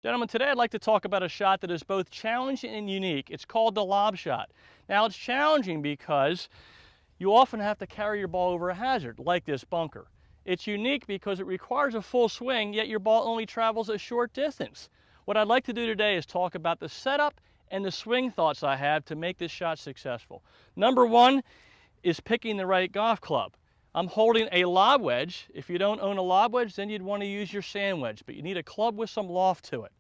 Gentlemen, today I'd like to talk about a shot that is both challenging and unique. It's called the lob shot. Now, it's challenging because you often have to carry your ball over a hazard, like this bunker. It's unique because it requires a full swing, yet your ball only travels a short distance. What I'd like to do today is talk about the setup and the swing thoughts I have to make this shot successful. Number one is picking the right golf club. I'm holding a lob wedge. If you don't own a lob wedge, then you'd want to use your sand wedge, but you need a club with some loft to it.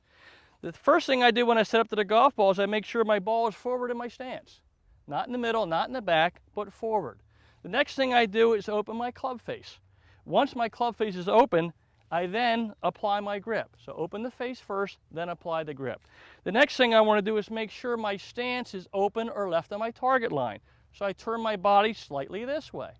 The first thing I do when I set up to the golf ball is I make sure my ball is forward in my stance. Not in the middle, not in the back, but forward. The next thing I do is open my club face. Once my club face is open, I then apply my grip. So open the face first, then apply the grip. The next thing I want to do is make sure my stance is open or left on my target line. So I turn my body slightly this way.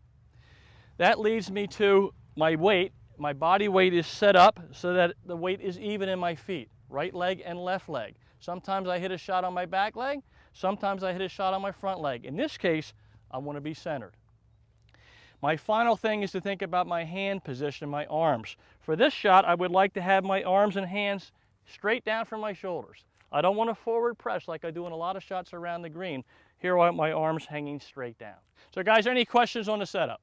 That leads me to my weight. My body weight is set up so that the weight is even in my feet, right leg and left leg. Sometimes I hit a shot on my back leg, sometimes I hit a shot on my front leg. In this case, I want to be centered. My final thing is to think about my hand position, my arms. For this shot, I would like to have my arms and hands straight down from my shoulders. I don't want to forward press like I do in a lot of shots around the green. Here I want my arms hanging straight down. So guys, any questions on the setup?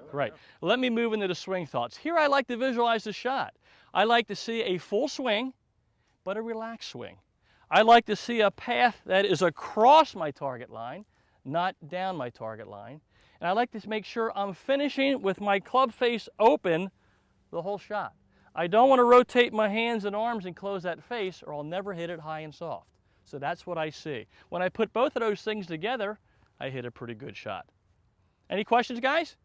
Great. Let me move into the swing thoughts. Here I like to visualize the shot. I like to see a full swing, but a relaxed swing. I like to see a path that is across my target line, not down my target line. And I like to make sure I'm finishing with my club face open the whole shot. I don't want to rotate my hands and arms and close that face, or I'll never hit it high and soft. So that's what I see. When I put both of those things together, I hit a pretty good shot. Any questions, guys?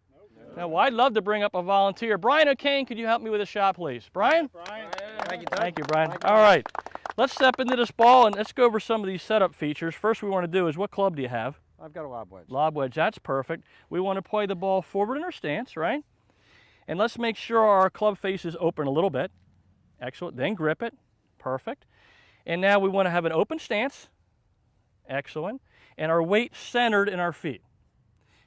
Now, well, I'd love to bring up a volunteer. Brian O'Kane, could you help me with a shot, please? Brian? Brian. Thank you, Brian. All right. Let's step into this ball and let's go over some of these setup features. First we want to do is, what club do you have? I've got a lob wedge. Lob wedge, that's perfect. We want to play the ball forward in our stance, right? And let's make sure our club face is open a little bit. Excellent. Then grip it. Perfect. And now we want to have an open stance. Excellent. And our weight centered in our feet.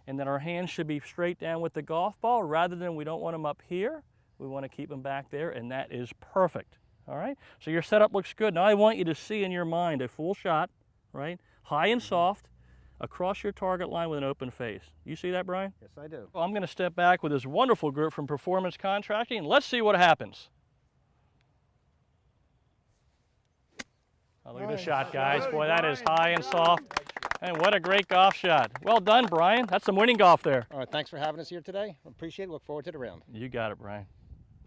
And then our hands should be straight down with the golf ball, rather than we don't want them up here. We want to keep them back there, and that is perfect. All right? So your setup looks good. Now I want you to see in your mind a full shot, right? High and soft, across your target line with an open face. You see that, Brian? Yes, I do. Well, I'm going to step back with this wonderful group from Performance Contracting, and let's see what happens. Oh, look at this shot, guys. Boy, that is high and soft. And what a great golf shot. Well done, Brian. That's some winning golf there. All right, thanks for having us here today. Appreciate it. Look forward to the round. You got it, Brian.